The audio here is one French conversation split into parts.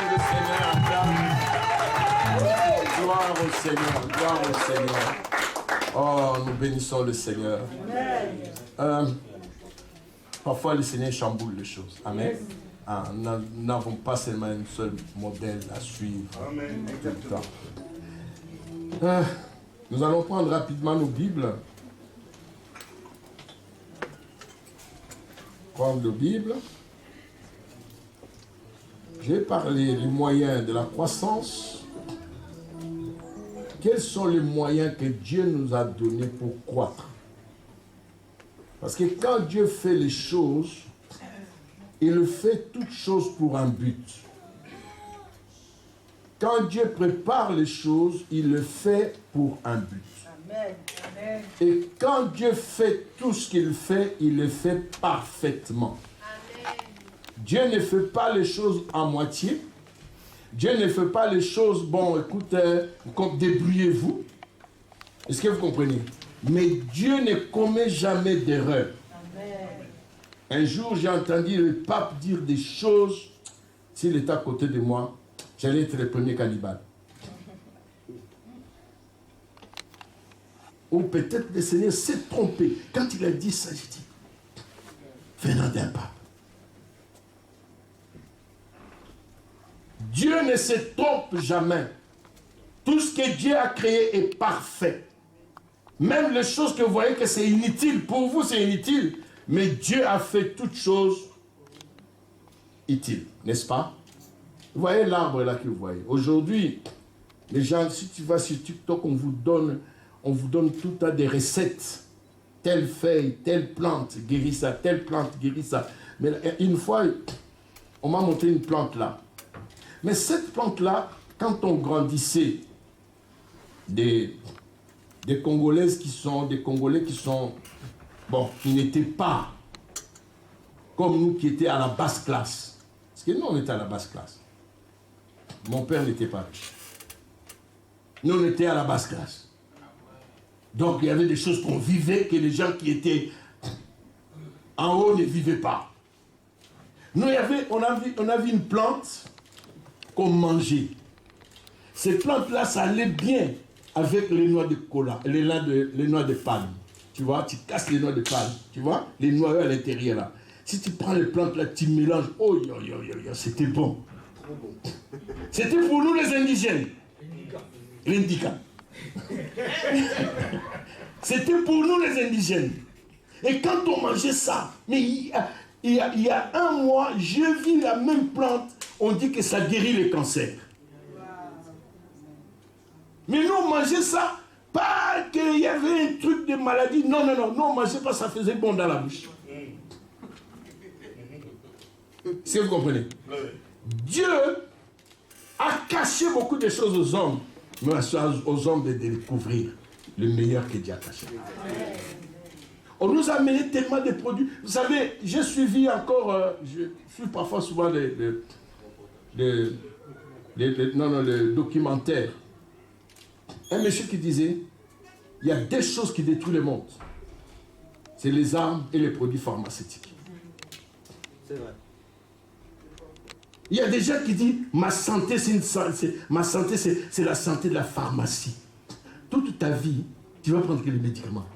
le Seigneur. Gloire au Seigneur. Gloire au Seigneur. Oh, nous bénissons le Seigneur. Parfois, le Seigneur chamboule les choses. Amen. Nous n'avons pas seulement un seul modèle à suivre. Amen. Nous allons prendre rapidement nos Bibles. Prendre nos Bibles. Je vais parler des moyens de la croissance. Quels sont les moyens que Dieu nous a donnés pour croître? Parce que quand Dieu fait les choses, il fait toutes choses pour un but. Quand Dieu prépare les choses, il le fait pour un but. Amen. Amen. Et quand Dieu fait tout ce qu'il fait, il le fait parfaitement. Amen. Dieu ne fait pas les choses à moitié. Dieu ne fait pas les choses, bon, écoutez, débrouillez-vous. Est-ce que vous comprenez? Mais Dieu ne commet jamais d'erreur. Un jour, j'ai entendu le pape dire des choses. S'il était à côté de moi, j'allais être le premier cannibale. Ou peut-être le Seigneur s'est trompé. Quand il a dit ça, j'ai dit, venant d'un pape. Dieu ne se trompe jamais. Tout ce que Dieu a créé est parfait. Même les choses que vous voyez que c'est inutile, pour vous c'est inutile, mais Dieu a fait toutes choses utiles, n'est-ce pas? Vous voyez l'arbre là que vous voyez. Aujourd'hui, les gens, si tu vas sur TikTok, on vous donne tout un tas de recettes. Telle feuille, telle plante guérit ça, telle plante guérit ça. Mais une fois, on m'a montré une plante là. Mais cette plante-là, quand on grandissait, des Congolaises qui sont, des Congolais qui sont, bon, qui n'étaient pas comme nous qui étaient à la basse classe. Parce que nous, on était à la basse classe. Mon père n'était pas riche. Nous, on était à la basse classe. Donc, il y avait des choses qu'on vivait que les gens qui étaient en haut ne vivaient pas. Nous, on a vu une plante qu'on mangeait. Ces plantes-là, ça allait bien avec les noix de cola, les noix de palme. Tu vois, tu casses les noix de palme, tu vois, les noix à l'intérieur là. Si tu prends les plantes là, tu mélanges, oh yo, yo, yo, yo, c'était bon. Trop bon. C'était pour nous les indigènes. L'indica. C'était pour nous les indigènes. Et quand on mangeait ça, mais il y a un mois, j'ai vu la même plante, on dit que ça guérit le cancer. Mais nous, on mangeait ça, pas qu'il y avait un truc de maladie. Non, non, non, nous, on mangeait pas, ça faisait bon dans la bouche. Si vous comprenez. Dieu a caché beaucoup de choses aux hommes, mais aux hommes de découvrir le meilleur que Dieu a caché. On nous a amené tellement de produits. Vous savez, j'ai suivi encore, je suis parfois souvent le documentaire. Un monsieur qui disait, il y a des choses qui détruisent le monde. C'est les armes et les produits pharmaceutiques. C'est vrai. Il y a des gens qui disent, ma santé, c'est la santé de la pharmacie. Toute ta vie, tu vas prendre que les médicaments.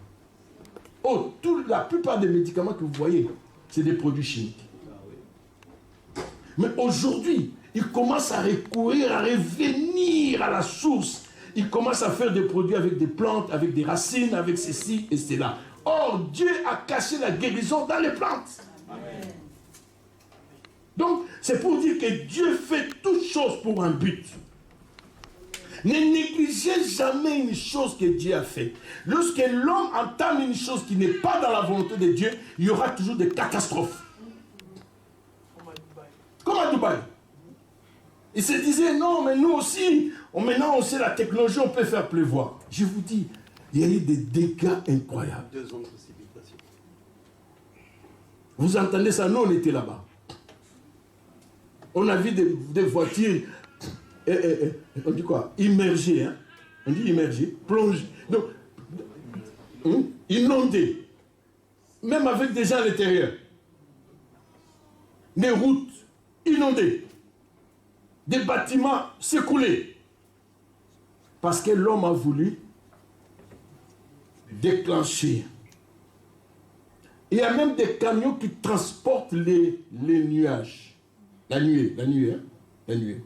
Oh, la plupart des médicaments que vous voyez, c'est des produits chimiques. Mais aujourd'hui, ils commencent à recourir, à revenir à la source. Ils commencent à faire des produits avec des plantes, avec des racines, avec ceci et cela. Or, Dieu a caché la guérison dans les plantes. Amen. Donc, c'est pour dire que Dieu fait toutes choses pour un but. Ne négligez jamais une chose que Dieu a fait. Lorsque l'homme entame une chose qui n'est pas dans la volonté de Dieu, il y aura toujours des catastrophes. Comme à Dubaï. Il se disait, non, mais nous aussi, maintenant on sait la technologie, on peut faire pleuvoir. Je vous dis, il y a eu des dégâts incroyables. 2 ans de précipitation. Vous entendez ça? Nous, on était là-bas. On a vu des voitures, on dit quoi? Immergées, hein? On dit immergées, plongées. Donc, inondées. Même avec des gens à l'intérieur. Des routes inondées. des bâtiments s'écouler. Parce que l'homme a voulu déclencher. Il y a même des camions qui transportent les nuages. La nuée, hein? La nuée.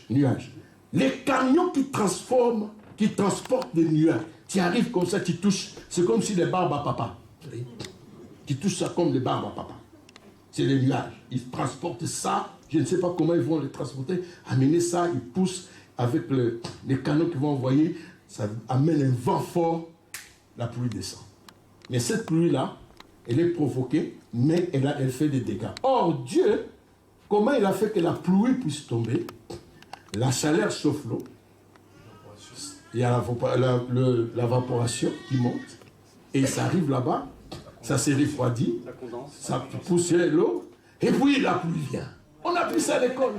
Nuages. Les camions qui transportent des nuages. Tu arrives comme ça, tu touches. C'est comme si les barbes à papa. Tu touches ça comme les barbes à papa. C'est les nuages. Ils transportent ça. Je ne sais pas comment ils vont les transporter. Amener ça, ils poussent avec les canons qu'ils vont envoyer. Ça amène un vent fort. La pluie descend. Mais cette pluie-là, elle est provoquée, mais elle fait des dégâts. Or, Dieu, comment il a fait que la pluie puisse tomber? La chaleur chauffe l'eau. Il y a l'évaporation qui monte. Et ça arrive là-bas. Ça s'est refroidi. Ça pousse l'eau. Et puis la pluie vient. On a pris ça à l'école.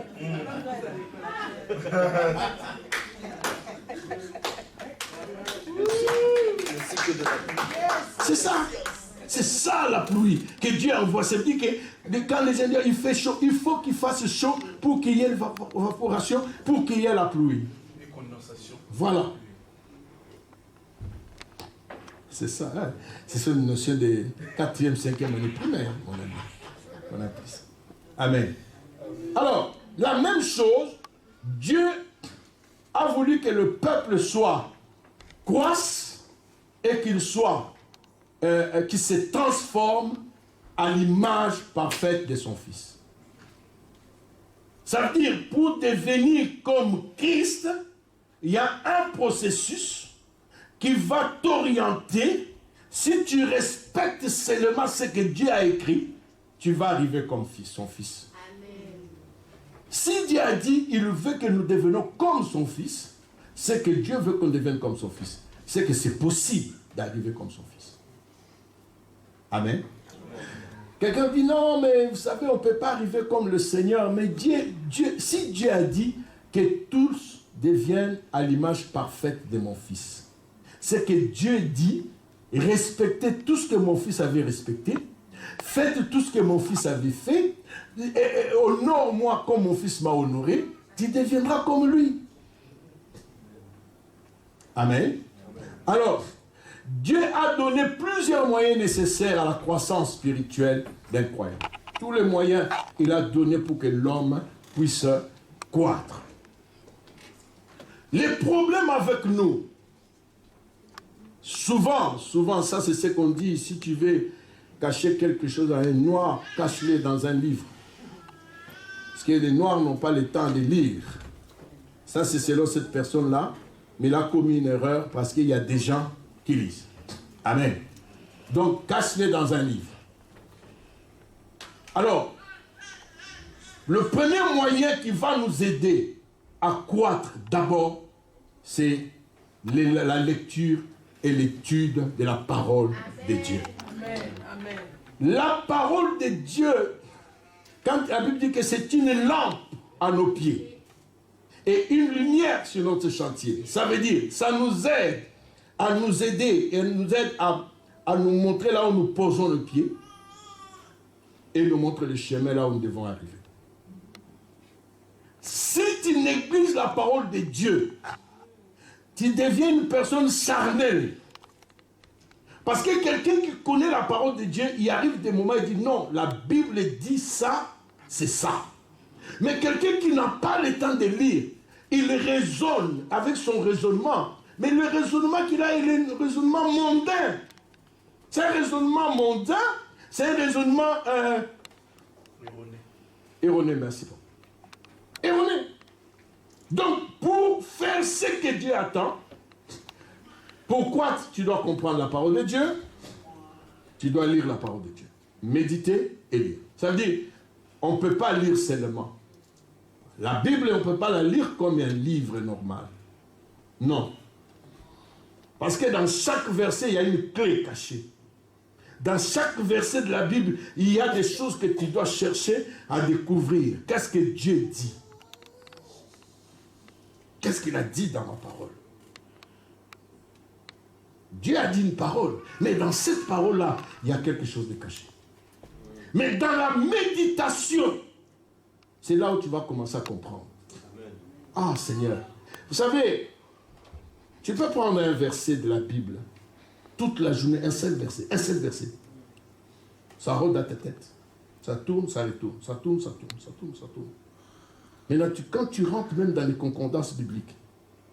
C'est ça. C'est ça la pluie que Dieu envoie. Ça veut dire que quand les Indiens il fait chaud, il faut qu'il fasse chaud pour qu'il y ait l'évaporation, pour qu'il y ait la pluie. Voilà. C'est ça. Hein? C'est une notion de 4e, 5e année primaire, mon ami. On a pris ça. Amen. Alors, la même chose, Dieu a voulu que le peuple croisse et qu'il se transforme à l'image parfaite de son Fils. Ça veut dire, pour devenir comme Christ, il y a un processus qui va t'orienter. Si tu respectes seulement ce que Dieu a écrit, tu vas arriver comme son Fils. Amen. Si Dieu a dit, il veut que nous devenions comme son Fils, c'est que Dieu veut qu'on devienne comme son Fils. C'est que c'est possible d'arriver comme son Fils. Amen. Amen. Quelqu'un dit, non, mais vous savez, on ne peut pas arriver comme le Seigneur. Mais si Dieu a dit que tous deviennent à l'image parfaite de mon Fils, c'est que Dieu dit, respectez tout ce que mon Fils avait respecté, faites tout ce que mon Fils avait fait, et honore-moi comme mon Fils m'a honoré, tu deviendras comme lui. Amen. Alors, Dieu a donné plusieurs moyens nécessaires à la croissance spirituelle d'un croyant. Tous les moyens il a donnés pour que l'homme puisse croître. Les problèmes avec nous, souvent, ça c'est ce qu'on dit, si tu veux cacher quelque chose à un noir, cache-le dans un livre. Parce que les noirs n'ont pas le temps de lire. Ça c'est selon cette personne-là, mais il a commis une erreur parce qu'il y a des gens qui lisent. Amen. Donc, cache-les dans un livre. Alors, le premier moyen qui va nous aider à croître d'abord, c'est la lecture et l'étude de la parole de Dieu. Amen. Amen. La parole de Dieu, quand la Bible dit que c'est une lampe à nos pieds et une lumière sur notre chantier, ça veut dire, ça nous aide à nous aider et nous aide à nous montrer là où nous posons le pied et nous montrer le chemin là où nous devons arriver. Si tu négliges la parole de Dieu, tu deviens une personne charnelle. Parce que quelqu'un qui connaît la parole de Dieu, il arrive des moments où il dit non, la Bible dit ça, c'est ça. Mais quelqu'un qui n'a pas le temps de lire, il raisonne avec son raisonnement. Mais le raisonnement qu'il a, il est un raisonnement mondain. C'est un raisonnement mondain, c'est un raisonnement erroné, merci. Erroné. Donc, pour faire ce que Dieu attend, pourquoi tu dois comprendre la parole de Dieu? Tu dois lire la parole de Dieu. Méditer et lire. Ça veut dire, on ne peut pas lire seulement. La Bible, on ne peut pas la lire comme un livre normal. Non. Parce que dans chaque verset, il y a une clé cachée. Dans chaque verset de la Bible, il y a des choses que tu dois chercher à découvrir. Qu'est-ce que Dieu dit? Qu'est-ce qu'il a dit dans ma parole? Dieu a dit une parole, mais dans cette parole-là, il y a quelque chose de caché. Mais dans la méditation, c'est là où tu vas commencer à comprendre. Ah, Seigneur. Vous savez, tu peux prendre un verset de la Bible, toute la journée, un seul verset. Ça rôde dans ta tête. Ça tourne, ça retourne. Ça tourne, ça tourne, ça tourne, ça tourne. Maintenant, quand tu rentres même dans les concordances bibliques,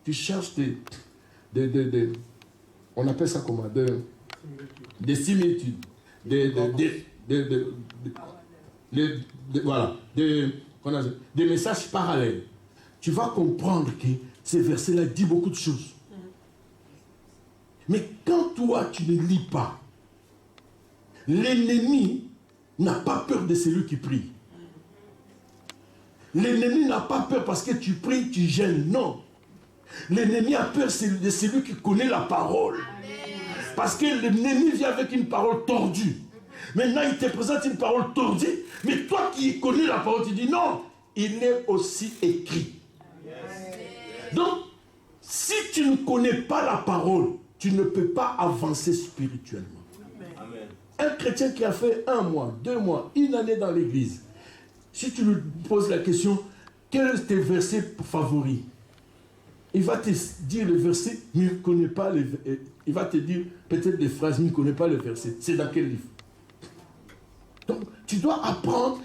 tu cherches on appelle ça comment? Des similitudes. Voilà. Des messages parallèles. Tu vas comprendre que ces versets-là disent beaucoup de choses. Mais quand toi, tu ne lis pas, l'ennemi n'a pas peur de celui qui prie. L'ennemi n'a pas peur parce que tu pries, tu gênes. Non. L'ennemi a peur de celui qui connaît la parole. Parce que l'ennemi vient avec une parole tordue. Maintenant, il te présente une parole tordue. Mais toi qui connais la parole, tu dis non. Il est aussi écrit. Donc, si tu ne connais pas la parole, tu ne peux pas avancer spirituellement. Amen. Un chrétien qui a fait 1 mois, 2 mois, 1 année dans l'église, si tu lui poses la question, quel est tes versets favoris? Il va te dire le verset, mais il ne connaît pas les versets. Il va te dire peut-être des phrases, mais il ne connaît pas le verset. C'est dans quel livre? Donc, tu dois apprendre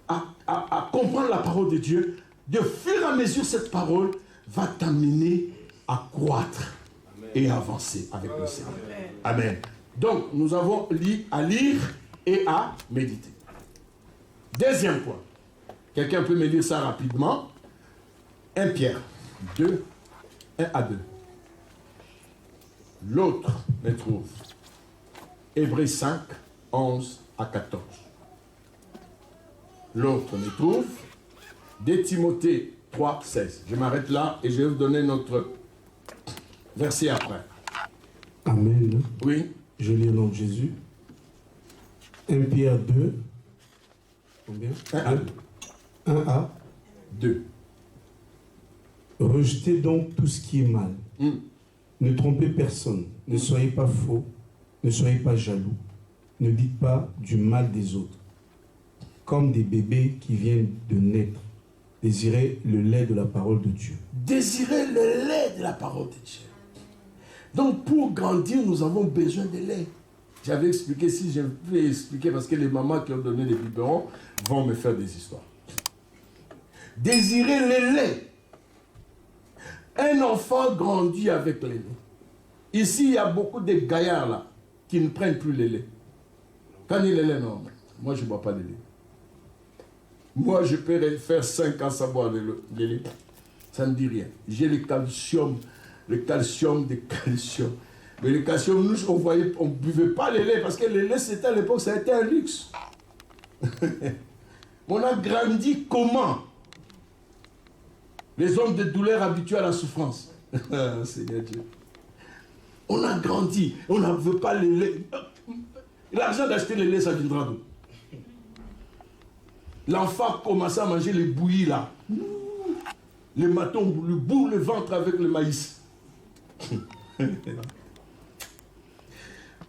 à comprendre la parole de Dieu. De fur et à mesure, cette parole va t'amener à croître et avancer avec le Seigneur. Amen. Donc, nous avons à lire et à méditer. Deuxième point. Quelqu'un peut me dire ça rapidement. 1 Pierre 2, 1 à 2. L'autre me trouve. Hébreux 5, 11 à 14. L'autre me trouve. 2 Timothée 3, 16. Je m'arrête là et je vais vous donner notre verset après. Amen. Oui. Je lis au nom de Jésus. 1 Pierre 2. Combien? 1 à 2. 1 à 2. Rejetez donc tout ce qui est mal. Ne trompez personne. Ne soyez pas faux. Ne soyez pas jaloux. Ne dites pas du mal des autres. Comme des bébés qui viennent de naître. Désirez le lait de la parole de Dieu. Désirez le lait de la parole de Dieu. Donc pour grandir, nous avons besoin de lait. J'avais expliqué, si je peux expliquer, parce que les mamans qui ont donné les biberons vont me faire des histoires. Désirez le lait. Un enfant grandit avec le lait. Ici, il y a beaucoup de gaillards là qui ne prennent plus le lait. Quand il est le lait, non. Moi, je ne bois pas de lait. Moi, je peux faire 5 ans sans boire le lait. Ça ne dit rien. J'ai le calcium des calcium. Mais le calcium, nous, on ne buvait pas le lait parce que le lait, c'était à l'époque, ça a été un luxe. On a grandi comment? Les hommes de douleur habitués à la souffrance. Seigneur Dieu. On a grandi, on ne veut pas le lait. L'argent d'acheter le lait, ça viendra d'où? L'enfant commençait à manger les bouillies là. Les matons, le bout, le ventre avec le maïs.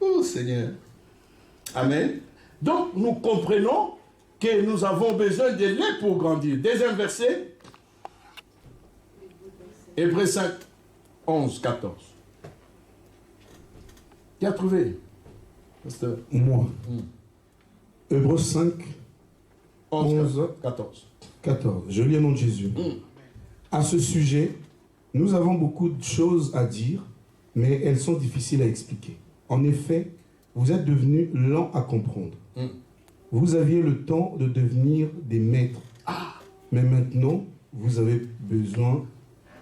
Oh Seigneur. Amen. Donc nous comprenons que nous avons besoin de lait pour grandir. Deuxième verset. Hébreux 5, 11, 14. Qui a trouvé? Pasteur? Moi. Hébreux 5, 11, 14. 14. Je lis au nom de Jésus. À ce sujet, nous avons beaucoup de choses à dire, mais elles sont difficiles à expliquer. En effet, vous êtes devenus lents à comprendre. Vous aviez le temps de devenir des maîtres. Mais maintenant, vous avez besoin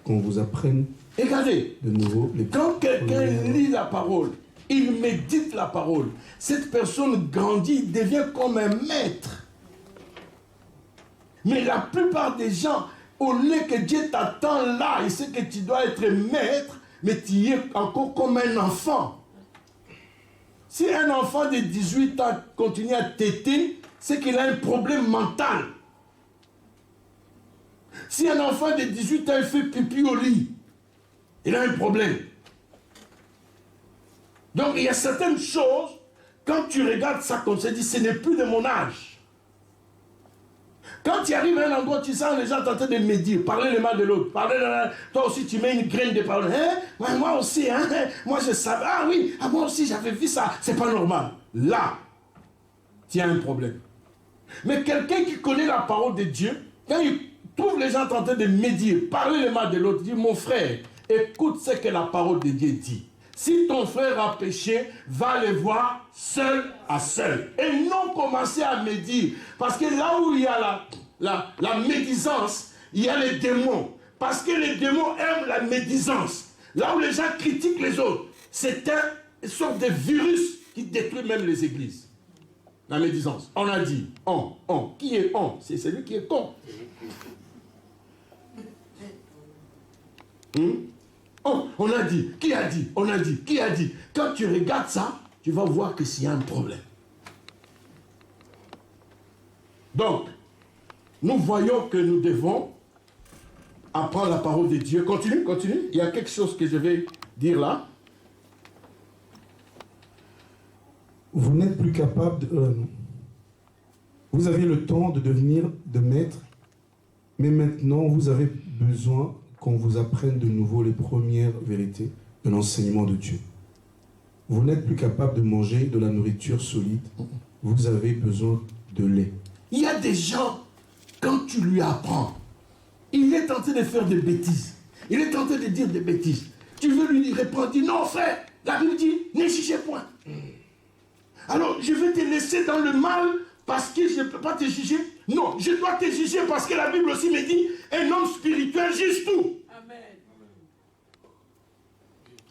qu'on vous apprenne. Regardez, de nouveau les quand quelqu'un lit la parole, il médite la parole, cette personne grandit, devient comme un maître. Mais la plupart des gens, au lieu que Dieu t'attend là, il sait que tu dois être maître, mais tu es encore comme un enfant. Si un enfant de 18 ans continue à téter, c'est qu'il a un problème mental. Si un enfant de 18 ans fait pipi au lit, il a un problème. Donc il y a certaines choses, quand tu regardes ça comme ça, tu dis, ce n'est plus de mon âge. Quand tu arrives à un endroit, tu sens les gens en train de médire, parler le mal de l'autre. Toi aussi, tu mets une graine de parole. Hein? Moi aussi, hein? Moi je savais. Ah oui, moi aussi j'avais vu ça. C'est pas normal. Là, tu as un problème. Mais quelqu'un qui connaît la parole de Dieu, quand il trouve les gens en train de médire, parler le mal de l'autre, il dit, mon frère, écoute ce que la parole de Dieu dit. Si ton frère a péché, va le voir seul à seul. Et non commencer à médire. Parce que là où il y a la médisance, il y a les démons. Parce que les démons aiment la médisance. Là où les gens critiquent les autres, c'est une sorte de virus qui détruit même les églises. La médisance. On a dit, on. Qui est on? C'est celui qui est con. On a dit, qui a dit, on a dit, qui a dit. Quand tu regardes ça, tu vas voir que s'il y a un problème. Donc, nous voyons que nous devons apprendre la parole de Dieu. Continue. Il y a quelque chose que je vais dire là. Vous n'êtes plus capable de... Vous aviez le temps de devenir de maître, mais maintenant vous avez besoin qu'on vous apprenne de nouveau les premières vérités de l'enseignement de Dieu. Vous n'êtes plus capable de manger de la nourriture solide. Vous avez besoin de lait. Il y a des gens, quand tu lui apprends, il est tenté de faire des bêtises. Il est tenté de dire des bêtises. Tu veux lui répondre, dis non frère, la Bible dit, ne jugez point. Alors, je vais te laisser dans le mal parce que je ne peux pas te juger. Non, je dois te juger parce que la Bible aussi me dit, un homme spirituel juge tout. Amen.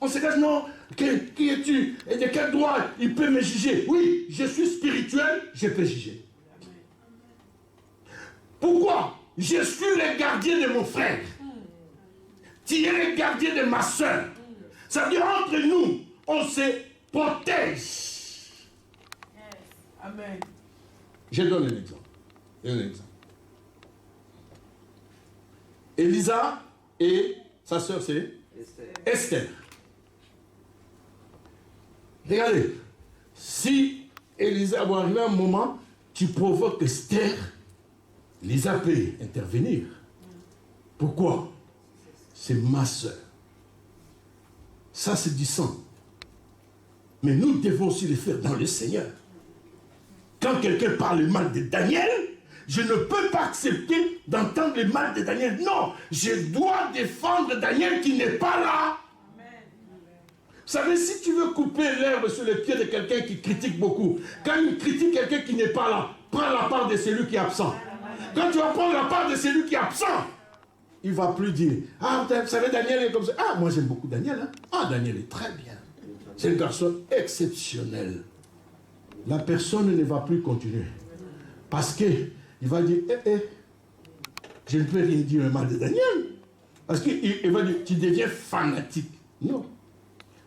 On se dit, non, qui es-tu? Et de quel droit il peut me juger? Oui, je suis spirituel, je peux juger. Pourquoi? Je suis le gardien de mon frère. Tu es le gardien de ma soeur. Ça veut dire, entre nous, on se protège. Amen. Je donne un exemple. Elisa et sa sœur, c'est Esther. Regardez, si Elisa va arriver à un moment, tu provoques Esther, Elisa peut intervenir. Pourquoi? C'est ma sœur. Ça, c'est du sang. Mais nous devons aussi le faire dans le Seigneur. Quand quelqu'un parle mal de Daniel, je ne peux pas accepter d'entendre le mal de Daniel. Non, je dois défendre Daniel qui n'est pas là. Amen. Vous savez, si tu veux couper l'herbe sur les pieds de quelqu'un qui critique beaucoup, quand il critique quelqu'un qui n'est pas là, prends la part de celui qui est absent. Quand tu vas prendre la part de celui qui est absent, il ne va plus dire, ah, vous savez, Daniel est comme ça. Ah, moi j'aime beaucoup Daniel. Hein? Ah, Daniel est très bien. C'est une personne exceptionnelle. La personne ne va plus continuer. Parce qu'il va dire, je ne peux rien dire mal de Daniel. Parce qu'il va dire, tu deviens fanatique. Non.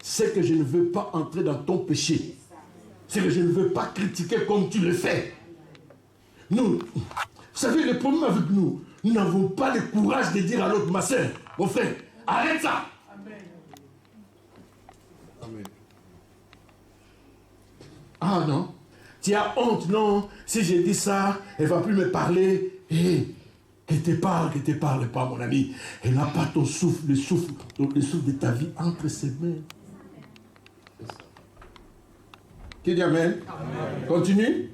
C'est que je ne veux pas entrer dans ton péché. C'est que je ne veux pas critiquer comme tu le fais. Nous, vous savez, le problème avec nous, nous n'avons pas le courage de dire à l'autre, ma soeur, mon frère, arrête ça. Amen. Amen. Ah non, tu as honte, non? Si j'ai dit ça, elle ne va plus me parler. Qu'elle te parle pas, mon ami. Elle n'a pas ton souffle, le souffle de ta vie entre ses mains. Qui dit amen? Amen. Continue.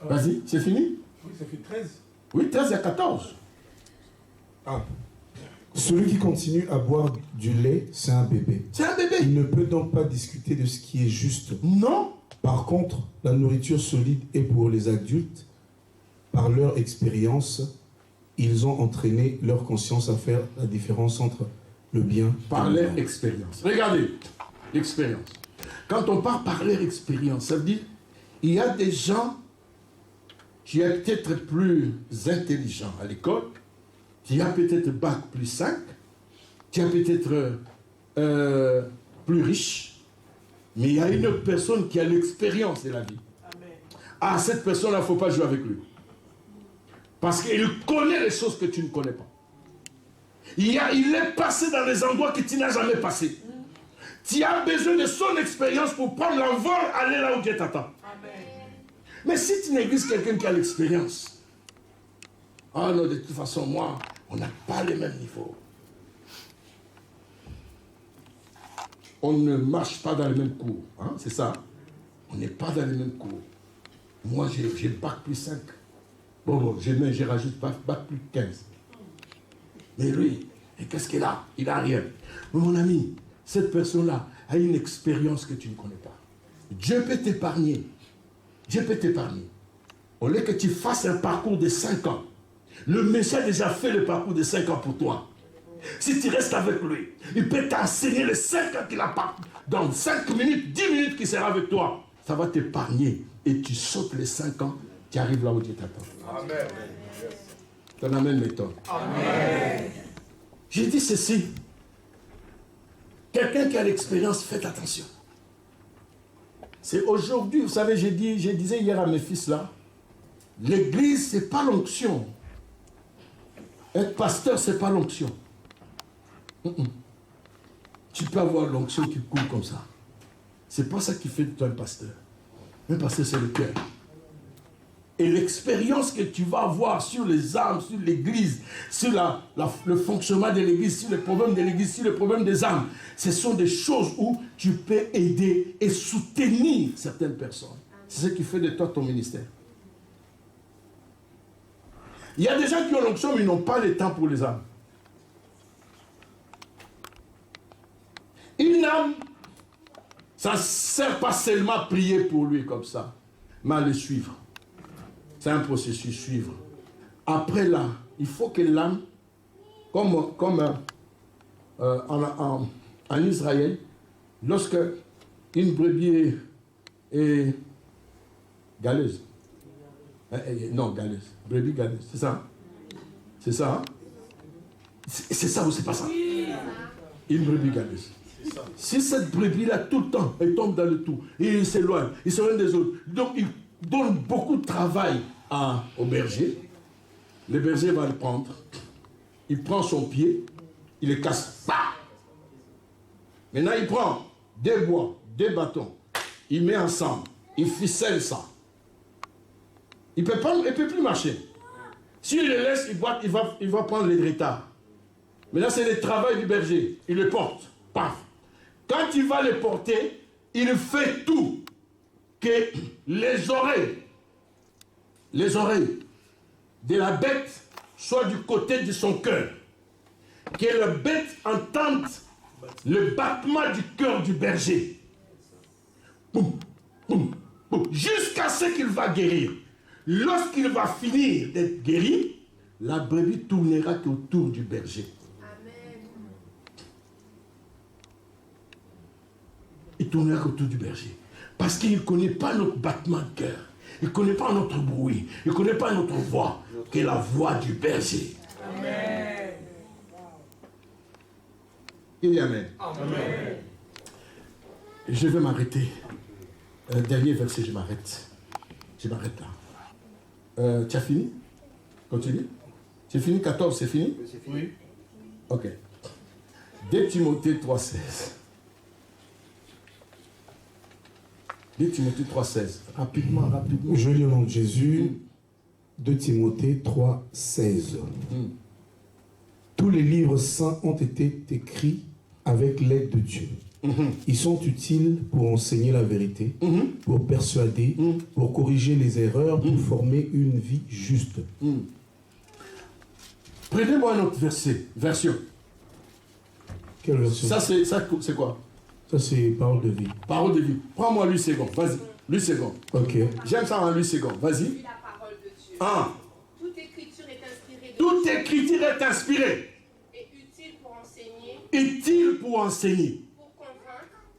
Vas-y, c'est fini? Oui, ça fait 13. Oui, 13 à 14. Ah. Celui qui continue à boire du lait, c'est un bébé. C'est un bébé. Il ne peut donc pas discuter de ce qui est juste. Non. Par contre, la nourriture solide est pour les adultes. Par leur expérience, ils ont entraîné leur conscience à faire la différence entre le bien par et le mal. leur expérience. Regardez, l'expérience. Quand on parle par leur expérience, ça veut dire il y a des gens qui sont peut-être plus intelligents à l'école, qui a peut-être bac plus 5, qui a peut-être plus riche, mais il y a une autre personne qui a l'expérience de la vie. Amen. Ah, cette personne-là, il ne faut pas jouer avec lui. Parce qu'il connaît les choses que tu ne connais pas. Il est passé dans des endroits que tu n'as jamais passé. Tu as besoin de son expérience pour prendre l'envol, aller là où Dieu t'attend. Mais si tu négliges quelqu'un qui a l'expérience, ah non, de toute façon, moi, on n'a pas le même niveau. On ne marche pas dans les mêmes cours, hein, c'est ça. On n'est pas dans les mêmes cours. Moi, j'ai bac plus 5. Bon, j'ai rajouté bac plus 15. Mais lui, et qu'est-ce qu'il a? Il n'a rien. Mais mon ami, cette personne-là a une expérience que tu ne connais pas. Dieu peut t'épargner. Dieu peut t'épargner. Au lieu que tu fasses un parcours de 5 ans, le Messie a déjà fait le parcours de 5 ans pour toi. Si tu restes avec lui, il peut t'enseigner les 5 ans qu'il a pas. Dans 5 minutes, 10 minutes qu'il sera avec toi, ça va t'épargner. Et tu sautes les 5 ans, tu arrives là où Dieu t'attend. Amen. Ton amen m'étonne. Amen. J'ai dit ceci. Quelqu'un qui a l'expérience, faites attention. C'est aujourd'hui, vous savez, je disais hier à mes fils là, l'église, ce n'est pas l'onction. Être pasteur, ce n'est pas l'onction. Tu peux avoir l'onction qui coule comme ça. Ce n'est pas ça qui fait de toi un pasteur. Un pasteur, c'est le cœur. Et l'expérience que tu vas avoir sur les âmes, sur l'église, sur le fonctionnement de l'église, sur les problèmes de l'église, sur les problèmes des âmes, ce sont des choses où tu peux aider et soutenir certaines personnes. C'est ce qui fait de toi ton ministère. Il y a des gens qui ont l'onction, mais ils n'ont pas le temps pour les âmes. Une âme, ça ne sert pas seulement à prier pour lui comme ça, mais à le suivre. C'est un processus suivre. Après là, il faut que l'âme, comme en Israël, lorsque une brebis est galeuse, non, galeuse, brebis galeuse, c'est ça? C'est ça, hein? C'est ça ou c'est pas ça? Une brebis galeuse. Si cette brebis-là, tout le temps, elle tombe dans le tout, et il s'éloigne des autres, donc il donne beaucoup de travail au berger. Le berger va le prendre, il prend son pied, il le casse. Bah! Maintenant, il prend 2 bois, 2 bâtons, il met ensemble, il ficelle ça. Il ne peut plus marcher. S'il le laisse, il va prendre les dritages. Maintenant, c'est le travail du berger. Il le porte. Paf. Quand il va le porter, il fait tout que les oreilles de la bête soient du côté de son cœur. Que la bête entende le battement du cœur du berger. Boum, boum, boum, jusqu'à ce qu'il va guérir. Lorsqu'il va finir d'être guéri, la brebis tournera autour du berger. Amen. Il tournera autour du berger. Parce qu'il ne connaît pas notre battement de cœur. Il ne connaît pas notre bruit. Il ne connaît pas notre voix, qui est la voix du berger. Amen. Il y a amen. Amen. Je vais m'arrêter. Dernier verset, je m'arrête. Je m'arrête là. Tu as fini? Continue. C'est fini? 14, c'est fini? C'est fini. Oui. Ok. 2 Timothée 3,16. 2 Timothée 3,16. Rapidement. Je lis au nom de Jésus. 2 Timothée 3,16. Tous les livres saints ont été écrits avec l'aide de Dieu. Ils sont utiles pour enseigner la vérité, pour persuader, pour corriger les erreurs, pour former une vie juste. Prenez-moi un autre version. Quelle version? Ça, c'est quoi? Ça, c'est parole de vie. Parole de vie. Prends-moi lui second. Vas-y. Lui second. Ok. J'aime ça en lui second. Vas-y. La parole de Dieu. Ah. Toute écriture est inspirée de Toute Dieu. écriture est inspirée. Et utile pour enseigner. Utile pour enseigner.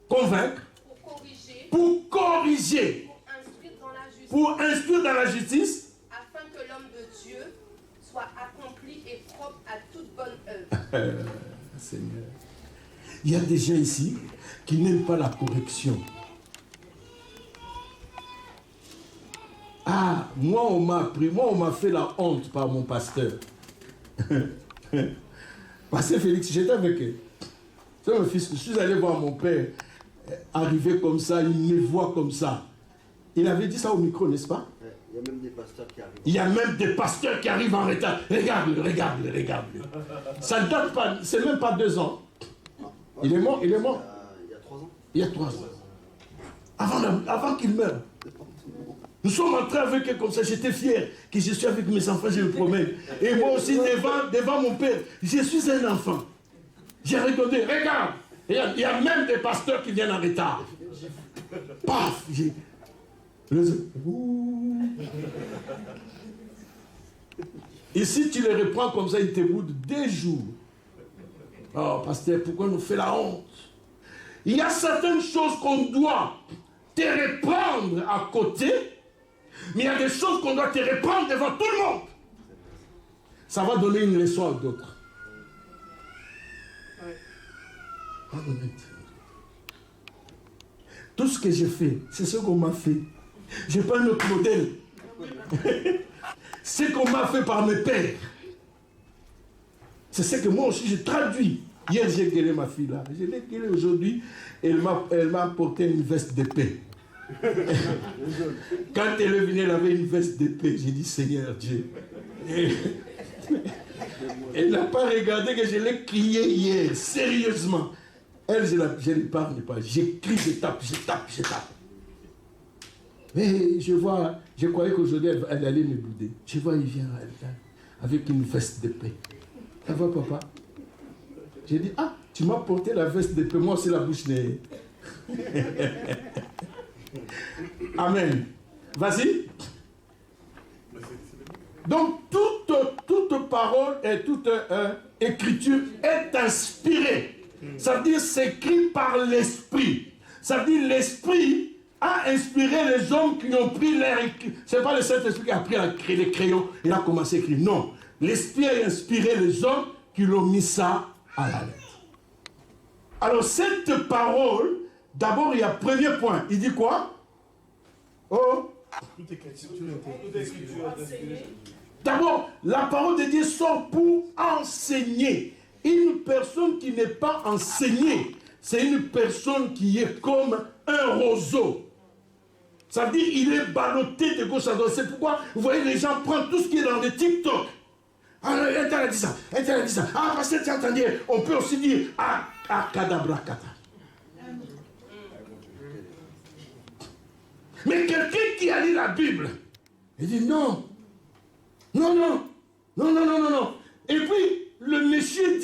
Pour Convaincre. Pour corriger. Pour corriger. Pour instruire dans la justice. Pour instruire dans la justice. Afin que l'homme de Dieu soit accompli et propre à toute bonne œuvre. Seigneur. Il y a des gens ici qui n'aiment pas la correction. Ah, moi on m'a appris, moi on m'a fait la honte par mon pasteur. Pasteur Félix, j'étais avec eux. C'est mon fils, je suis allé voir mon père arriver comme ça, il me voit comme ça. Il avait dit ça au micro, n'est-ce pas? Il y a même des pasteurs qui arrivent. Il y a même des pasteurs qui arrivent en retard. Regarde-le, regarde-le, regarde-le. Ça ne date pas, c'est même pas 2 ans. Il est mort, il est mort. Il y a 3 ans. Il y a 3 ans. Avant qu'il meure. Nous sommes entrés avec eux comme ça, j'étais fier que je suis avec mes enfants, je me promène. Et moi aussi, devant mon père, je suis un enfant. J'ai regardé, regarde, il y a même des pasteurs qui viennent en retard. Paf, et si tu les reprends comme ça, ils te boudent 2 jours. Oh, pasteur, pourquoi nous fait la honte? Il y a certaines choses qu'on doit te reprendre à côté, mais il y a des choses qu'on doit te reprendre devant tout le monde. Ça va donner une leçon à d'autres. Tout ce que j'ai fait, c'est ce qu'on m'a fait. Je n'ai pas un autre modèle. Ce qu'on m'a fait par mes pères. C'est ce que moi aussi j'ai traduit. Hier, j'ai guéri ma fille là. Je l'ai guérie aujourd'hui. Elle m'a apporté une veste d'épée. Quand elle est venue, elle avait une veste d'épée. J'ai dit, Seigneur Dieu. Elle n'a pas regardé que je l'ai crié hier, sérieusement. Elle, je ne l'épargne pas. J'écris, je tape. Mais je croyais qu'aujourd'hui, elle allait me bouder. Je vois, il vient avec une veste d'épée. Ça va, papa? J'ai dit, ah, tu m'as porté la veste d'épée, moi c'est la bouche née. Amen. Vas-y. Donc, toute parole et toute écriture est inspirée. Ça veut dire c'est écrit par l'Esprit. Ça veut dire l'Esprit a inspiré les hommes qui ont pris l'air. Ce n'est pas le Saint-Esprit qui a pris les crayons et a commencé à écrire. Non. L'Esprit a inspiré les hommes qui l'ont mis ça à la lettre. Alors, cette parole, d'abord, il y a premier point. Il dit quoi? Oh. D'abord, la parole de Dieu sort pour enseigner. Une personne qui n'est pas enseignée, c'est une personne qui est comme un roseau. Ça veut dire qu'il est ballotté de gauche à droite. C'est pourquoi, vous voyez, les gens prennent tout ce qui est dans les TikTok. Ah, un tel a dit ça, un tel a dit ça. Ah, parce que tu entends dire, on peut aussi dire, ah, kadabra, kata. Mais quelqu'un qui a lu la Bible, il dit non. Et puis, le monsieur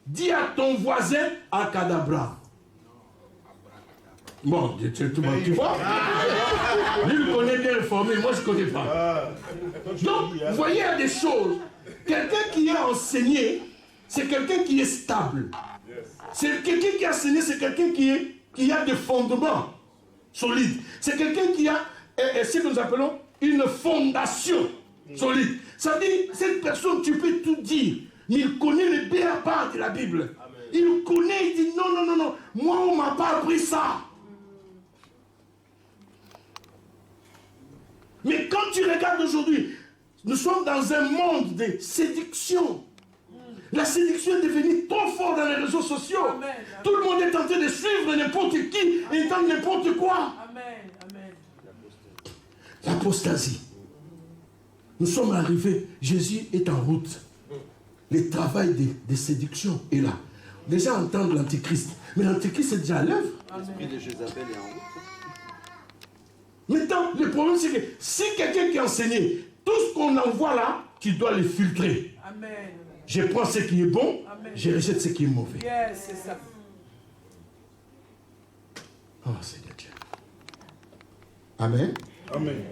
dit à ton voisin, akadabra. Bon, tu vois, lui, il connaît bien le formule, moi je ne connais pas. Donc, vous voyez, il y a des choses. Quelqu'un qui est enseigné, c'est quelqu'un qui est stable. C'est quelqu'un qui est enseigné, c'est quelqu'un qui a des fondements solides. C'est quelqu'un qui a ce que nous appelons une fondation solide. Ça dit, cette personne, tu peux tout dire, mais il connaît le b.a.-ba de la Bible. Amen. Il connaît, il dit non, moi on ne m'a pas appris ça. Mais quand tu regardes aujourd'hui, nous sommes dans un monde de séduction. La séduction est devenue trop forte dans les réseaux sociaux. Amen. Tout le monde est en train de suivre n'importe qui et dans n'importe quoi. Amen. L'apostasie. Nous sommes arrivés, Jésus est en route. Le travail de séduction est là. Les gens entendent l'antichrist, mais l'antichrist est déjà à l'œuvre. L'esprit de Jézabel est en route. Maintenant, le problème c'est que si quelqu'un qui est enseigné, tout ce qu'on envoie là, tu dois le filtrer. Amen. Je prends ce qui est bon, amen. Je rejette ce qui est mauvais. Yes, c'est ça. Oh, Seigneur Dieu. Amen. Amen.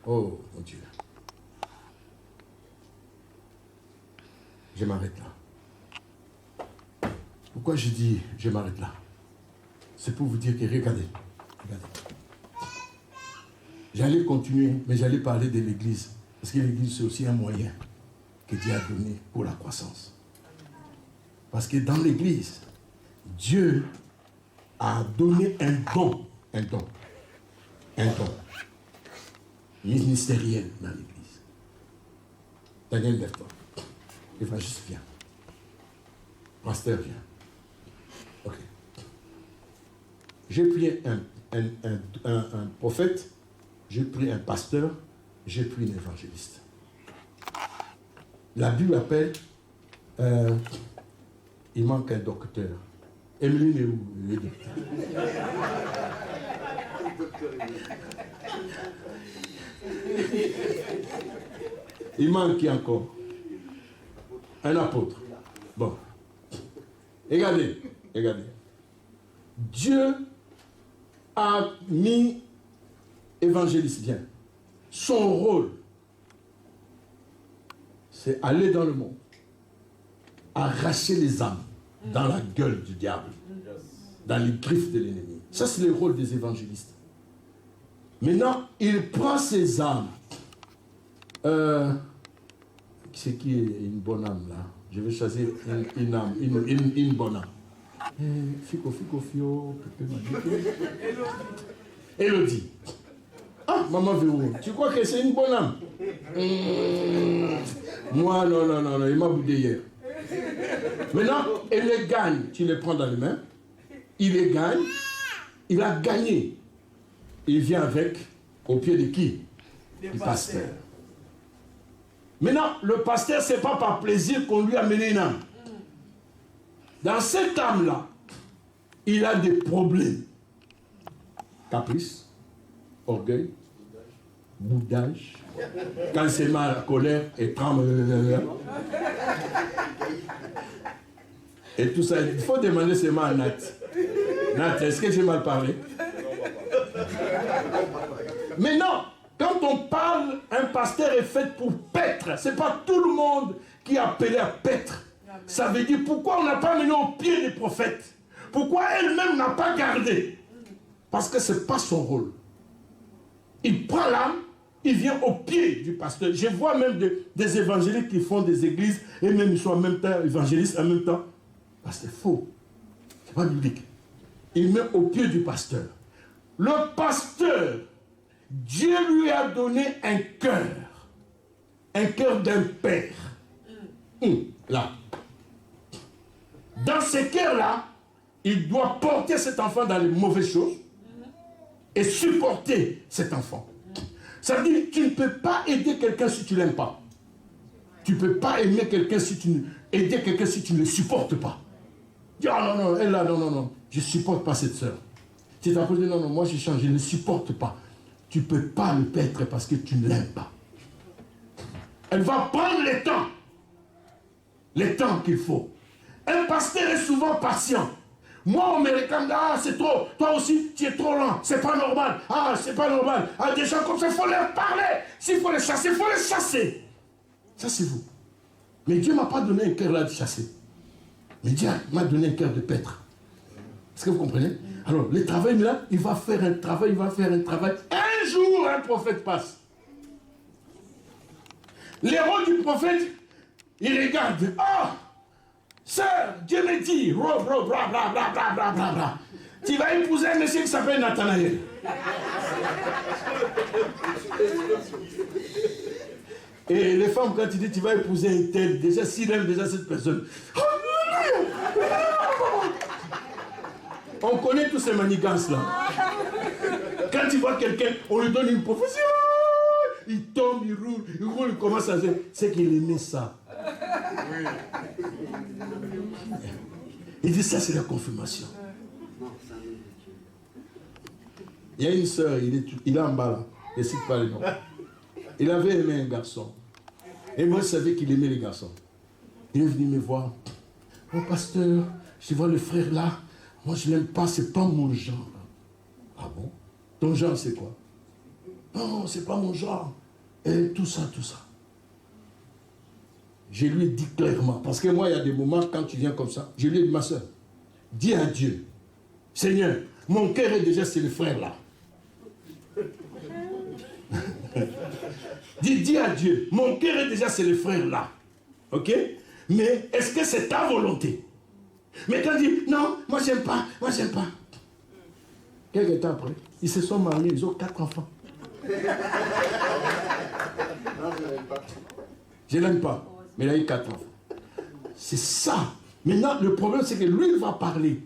Oh, mon Dieu. Je m'arrête là. Pourquoi je dis je m'arrête là? C'est pour vous dire que regardez. J'allais continuer, mais j'allais parler de l'église. Parce que l'église, c'est aussi un moyen que Dieu a donné pour la croissance. Parce que dans l'église, Dieu a donné un don ministériel dans l'église. Daniel, lève-toi. Évangile, viens. Pasteur, viens. Ok. J'ai pris un prophète, j'ai pris un pasteur, j'ai pris un évangéliste. La Bible appelle, il manque un docteur. Emeline est où? Le docteur. Il manque qui encore? Un apôtre. Bon. Regardez. Dieu a mis évangéliste bien. Son rôle, c'est aller dans le monde, arracher les âmes dans la gueule du diable, dans les griffes de l'ennemi. Ça, c'est le rôle des évangélistes. Maintenant, il prend ces âmes. C'est qui est une bonne âme là? Je vais choisir une âme, une bonne âme. Fico, fio, Elodie. Ah, maman Véro, tu crois que c'est une bonne âme? Moi, non, il m'a boudé hier. Maintenant, elle les gagne. Tu les prends dans les mains. Il les gagne. Il a gagné. Il vient avec, au pied de qui? Du pasteur. Maintenant, le pasteur, ce n'est pas par plaisir qu'on lui a mené une âme. Dans cette âme-là, il a des problèmes. Caprice, orgueil, boudage, quand il s'est mal à la colère, et tremble. Et tout ça, il faut demander seulement à Nat. Nat, est-ce que j'ai mal parlé? Mais non, quand on parle, un pasteur est fait pour paître. Ce n'est pas tout le monde qui est appelé à paître. Ça veut dire pourquoi on n'a pas mené au pied des prophètes? Pourquoi elle-même n'a pas gardé? Parce que ce n'est pas son rôle. Il prend l'âme, il vient au pied du pasteur. Je vois même des évangélistes qui font des églises et même ils sont en même temps évangélistes, en même temps. Parce que c'est faux. Ce n'est pas biblique. Il met au pied du pasteur. Le pasteur, Dieu lui a donné un cœur d'un père. Là. Dans ce cœur-là, il doit porter cet enfant dans les mauvaises choses et supporter cet enfant. Ça veut dire que tu ne peux pas aider quelqu'un si tu ne l'aimes pas. Tu ne peux pas aimer quelqu'un si tu ne... aider quelqu'un si tu ne le supportes pas. Dis, ah non, elle là, non, je ne supporte pas cette soeur. Tu t'as dit, non, moi j'ai changé, je ne le supporte pas. Tu ne peux pas le paître parce que tu ne l'aimes pas. Elle va prendre les temps qu'il faut. Un pasteur est souvent patient. Moi, on me réclame, ah, c'est trop. Toi aussi, tu es trop lent. C'est pas normal. Ah, c'est pas normal. Ah, des gens comme ça, il faut leur parler. S'il faut les chasser, il faut les chasser. Ça, c'est vous. Mais Dieu ne m'a pas donné un cœur là de chasser. Mais Dieu m'a donné un cœur de paître. Est-ce que vous comprenez? Alors, le travail là, il va faire un travail. Un jour, un prophète passe. L'héros du prophète, il regarde. Ah! Sœur, Dieu me dit, tu vas épouser un monsieur qui s'appelle Nathanaël. Et les femmes, quand tu dis tu vas épouser un tel, déjà s'il aime déjà cette personne. On connaît tous ces manigances-là. Quand tu vois quelqu'un, on lui donne une prophétie. Il tombe, il roule, il commence à dire, c'est qu'il aimait ça. Il dit ça, c'est la confirmation. Il y a une soeur, il est en bas là, je ne cite pas le nom. Il avait aimé un garçon. Et moi, je savais qu'il aimait les garçons. Il est venu me voir. Oh pasteur, je vois le frère là. Moi, je ne l'aime pas, c'est pas mon genre. Ah bon? Ton genre, c'est quoi? Non, c'est pas mon genre. Et tout ça. Je lui ai dit clairement, parce que moi, il y a des moments, quand tu viens comme ça, je lui ai dit, ma soeur, dis à Dieu, Seigneur, mon cœur est déjà chez le frère là. dis à Dieu, mon cœur est déjà chez le frère là. Ok? Mais est-ce que c'est ta volonté? Mais quand il dit, non, moi j'aime pas. Quelques temps après, ils se sont mariés, ils ont 4 enfants. Non, je ne l'aime pas. Je l'aime pas, mais il a eu 4 enfants. C'est ça. Maintenant, le problème, c'est que lui, il va parler.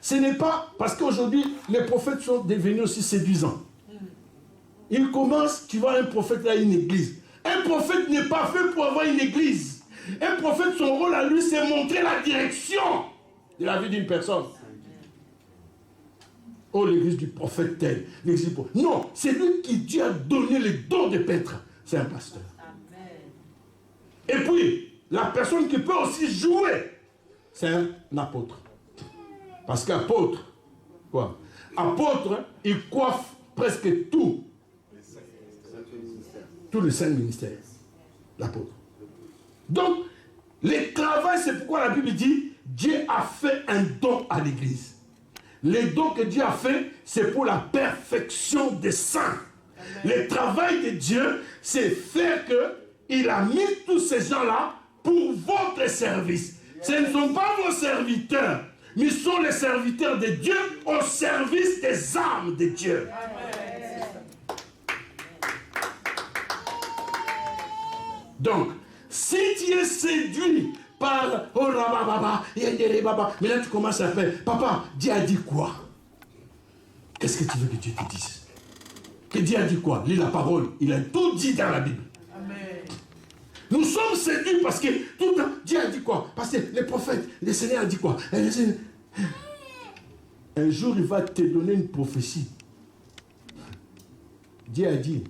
ce n'est pas parce qu'aujourd'hui, les prophètes sont devenus aussi séduisants. Ils commencent, tu vois, un prophète a une église. Un prophète n'est pas fait pour avoir une église. Un prophète, son rôle à lui, c'est montrer la direction de la vie d'une personne. Oh, l'église du prophète tel. L'église du prophète. Non, c'est lui qui Dieu a donné les dons de pêtre. C'est un pasteur. Et puis, la personne qui peut aussi jouer, c'est un apôtre. Parce qu'apôtre, quoi? Apôtre, il coiffe presque tout. Tous les 5 ministères. L'apôtre. Donc, le travail, c'est pourquoi la Bible dit, Dieu a fait un don à l'église. Les dons que Dieu a fait, c'est pour la perfection des saints. Le travail de Dieu, c'est faire qu'il a mis tous ces gens-là pour votre service. Ce ne sont pas vos serviteurs, mais ils sont les serviteurs de Dieu au service des âmes de Dieu. Donc, si tu es séduit par oh rababa, mais là tu commences à faire, papa, Dieu a dit quoi? Qu'est-ce que tu veux que Dieu te dise? Que Dieu a dit quoi? Lis la parole, il a tout dit dans la Bible. Amen. Nous sommes séduits parce que tout le temps, Dieu a dit quoi? Parce que les prophètes, le Seigneur a dit quoi? Un jour, il va te donner une prophétie. Dieu a dit,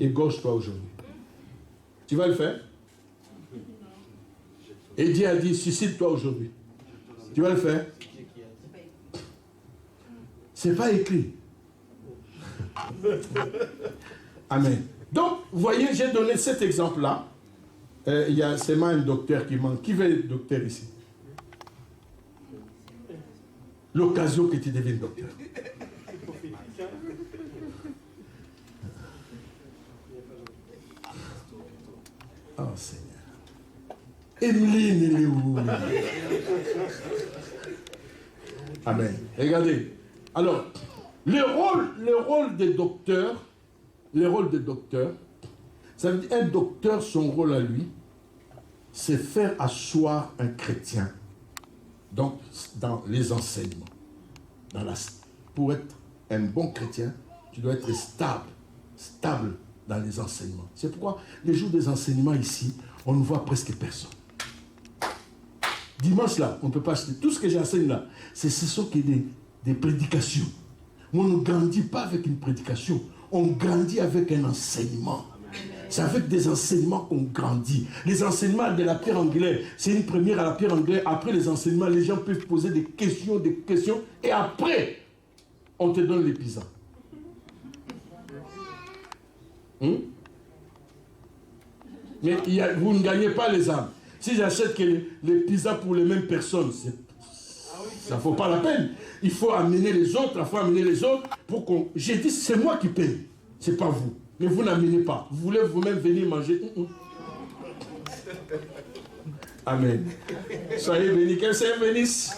égorge-toi aujourd'hui. Tu vas le faire? Et Dieu a dit, suicide-toi aujourd'hui. Tu vas le faire? C'est pas écrit. Amen. Donc, vous voyez, j'ai donné cet exemple-là. Il y a seulement un docteur qui manque. Qui veut être docteur ici? L'occasion que tu deviennes docteur. Oh Seigneur. Emeline, elle est où? Amen. Regardez. Alors, le rôle des docteurs, ça veut dire un docteur, son rôle à lui, c'est faire asseoir un chrétien. Donc, dans les enseignements. Pour être un bon chrétien, tu dois être stable dans les enseignements. C'est pourquoi les jours des enseignements ici, on ne voit presque personne. Dimanche là, on ne peut pas acheter. Tout ce que j'enseigne là, ce sont que des prédications. Mais on ne grandit pas avec une prédication, on grandit avec un enseignement. C'est avec des enseignements qu'on grandit. Les enseignements de la pierre angulaire, c'est une première à la pierre angulaire. Après les enseignements, les gens peuvent poser des questions, et après, on te donne les pizzas. Mais vous ne gagnez pas les âmes. Si j'achète que les pizzas pour les mêmes personnes, ça ne vaut pas la peine. Il faut amener les autres, pour qu'on... J'ai dit, c'est moi qui paye, c'est pas vous. Mais vous n'amenez pas. Vous voulez vous-même venir manger. Amen. Soyez bénis, que le Seigneur bénisse.